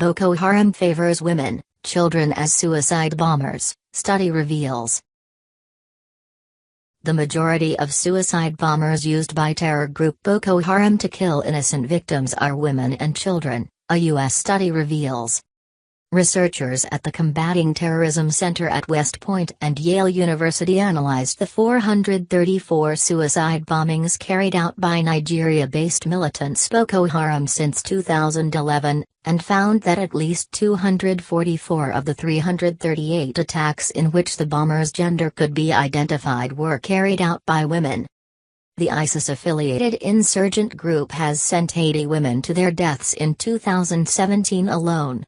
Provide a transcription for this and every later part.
Boko Haram favors women, children as suicide bombers, study reveals. The majority of suicide bombers used by terror group Boko Haram to kill innocent victims are women and children, a U.S. study reveals. Researchers at the Combating Terrorism Center at West Point and Yale University analyzed the 434 suicide bombings carried out by Nigeria-based militants Boko Haram since 2011, and found that at least 244 of the 338 attacks in which the bomber's gender could be identified were carried out by women. The ISIS-affiliated insurgent group has sent 80 women to their deaths in 2017 alone.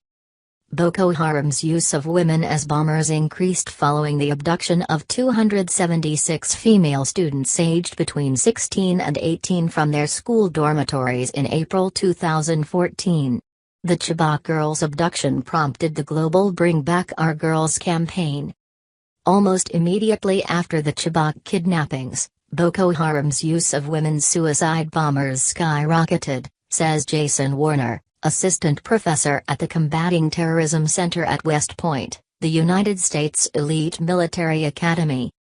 Boko Haram's use of women as bombers increased following the abduction of 276 female students aged between 16 and 18 from their school dormitories in April 2014. The Chibok girls' abduction prompted the global Bring Back Our Girls campaign. Almost immediately after the Chibok kidnappings, Boko Haram's use of women's suicide bombers skyrocketed, says Jason Warner, assistant professor at the Combating Terrorism Center at West Point, the United States elite military academy.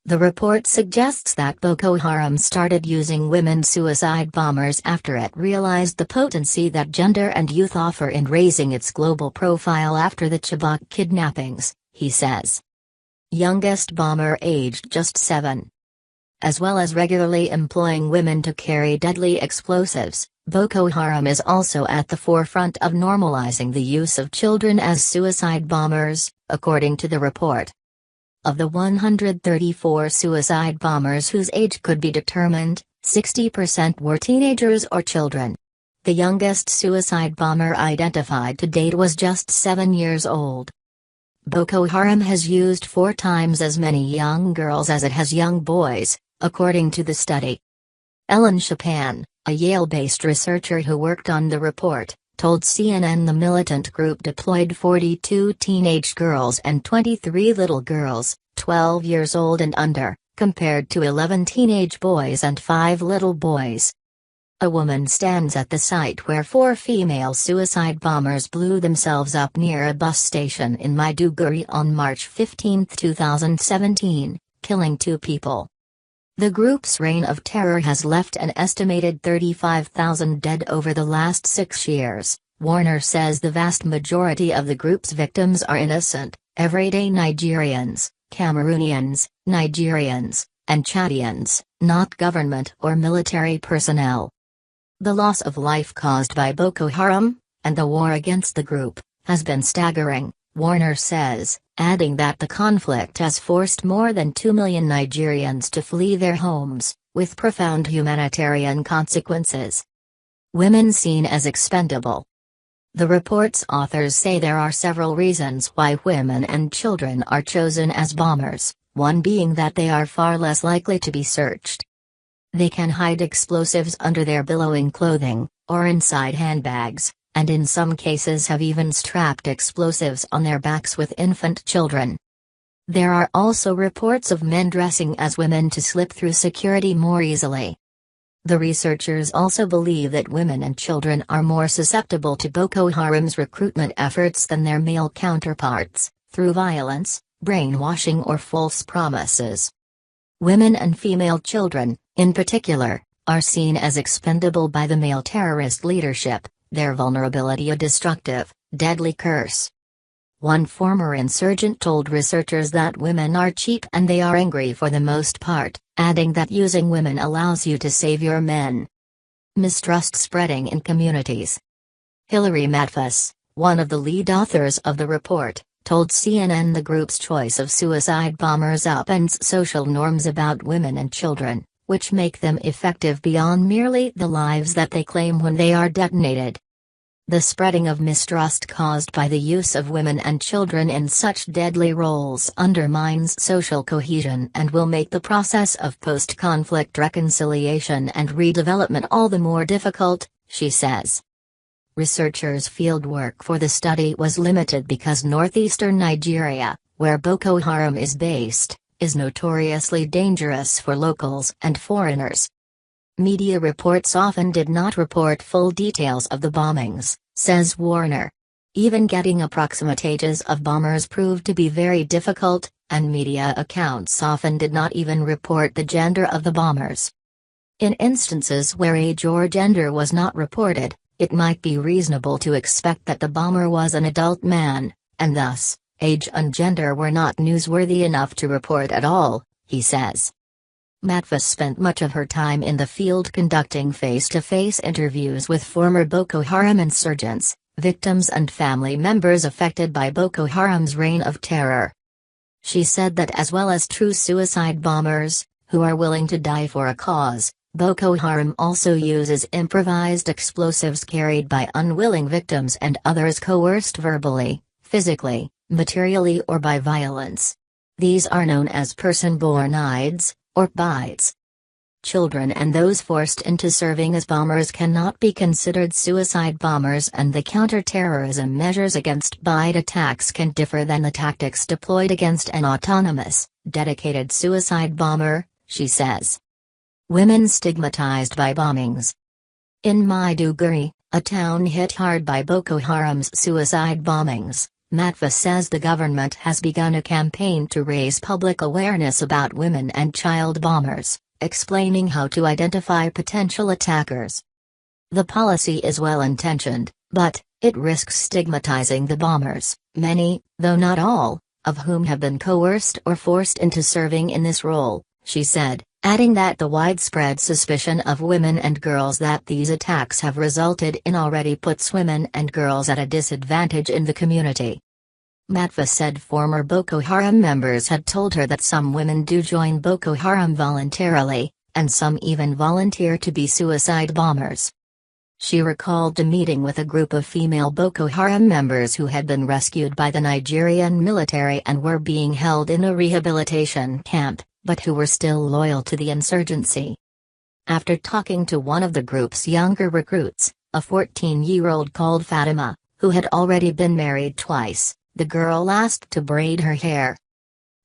The report suggests that Boko Haram started using women suicide bombers after it realized the potency that gender and youth offer in raising its global profile after the Chibok kidnappings, he says. Youngest bomber aged just 7. As well as regularly employing women to carry deadly explosives, Boko Haram is also at the forefront of normalizing the use of children as suicide bombers, according to the report. Of the 134 suicide bombers whose age could be determined, 60% were teenagers or children. The youngest suicide bomber identified to date was just 7 years old. Boko Haram has used 4 times as many young girls as it has young boys, according to the study. Ellen Chapin, a Yale-based researcher who worked on the report, told CNN the militant group deployed 42 teenage girls and 23 little girls, 12 years old and under, compared to 11 teenage boys and 5 little boys. A woman stands at the site where 4 female suicide bombers blew themselves up near a bus station in Maiduguri on March 15, 2017, killing 2 people. The group's reign of terror has left an estimated 35,000 dead over the last 6 years. Warner says the vast majority of the group's victims are innocent, everyday Nigerians, Cameroonians, Nigerians, and Chadians, not government or military personnel. The loss of life caused by Boko Haram, and the war against the group, has been staggering, Warner says, adding that the conflict has forced more than 2 million Nigerians to flee their homes, with profound humanitarian consequences. Women seen as expendable. The report's authors say there are several reasons why women and children are chosen as bombers, one being that they are far less likely to be searched. They can hide explosives under their billowing clothing, or inside handbags, and in some cases have even strapped explosives on their backs with infant children. There are also reports of men dressing as women to slip through security more easily. The researchers also believe that women and children are more susceptible to Boko Haram's recruitment efforts than their male counterparts, through violence, brainwashing or false promises. Women and female children, in particular, are seen as expendable by the male terrorist leadership, their vulnerability a destructive, deadly curse. One former insurgent told researchers that women are cheap and they are angry for the most part, adding that using women allows you to save your men. Mistrust spreading in communities. Hilary Matfus, one of the lead authors of the report, told CNN the group's choice of suicide bombers upends social norms about women and children, which make them effective beyond merely the lives that they claim when they are detonated. The spreading of mistrust caused by the use of women and children in such deadly roles undermines social cohesion and will make the process of post-conflict reconciliation and redevelopment all the more difficult, she says. Researchers' fieldwork for the study was limited because northeastern Nigeria, where Boko Haram is based, is notoriously dangerous for locals and foreigners. Media reports often did not report full details of the bombings, says Warner. Even getting approximate ages of bombers proved to be very difficult, and media accounts often did not even report the gender of the bombers. In instances where age or gender was not reported, it might be reasonable to expect that the bomber was an adult man, and thus, age and gender were not newsworthy enough to report at all, he says. Matva spent much of her time in the field conducting face-to-face interviews with former Boko Haram insurgents, victims and family members affected by Boko Haram's reign of terror. She said that as well as true suicide bombers, who are willing to die for a cause, Boko Haram also uses improvised explosives carried by unwilling victims and others coerced verbally, physically, materially or by violence. These are known as person-born IDs, or bites. Children and those forced into serving as bombers cannot be considered suicide bombers, and the counter-terrorism measures against bite attacks can differ than the tactics deployed against an autonomous, dedicated suicide bomber, she says. Women stigmatized by bombings. In Maiduguri, a town hit hard by Boko Haram's suicide bombings, Matva says the government has begun a campaign to raise public awareness about women and child bombers, explaining how to identify potential attackers. The policy is well-intentioned, but it risks stigmatizing the bombers, many, though not all, of whom have been coerced or forced into serving in this role, she said, adding that the widespread suspicion of women and girls that these attacks have resulted in already puts women and girls at a disadvantage in the community. Matva said former Boko Haram members had told her that some women do join Boko Haram voluntarily, and some even volunteer to be suicide bombers. She recalled a meeting with a group of female Boko Haram members who had been rescued by the Nigerian military and were being held in a rehabilitation camp, but who were still loyal to the insurgency. After talking to one of the group's younger recruits, a 14-year-old called Fatima, who had already been married twice, the girl asked to braid her hair.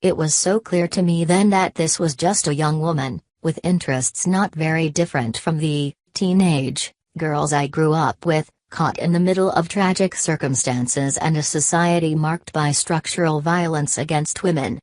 It was so clear to me then that this was just a young woman, with interests not very different from the teenage girls I grew up with, caught in the middle of tragic circumstances and a society marked by structural violence against women,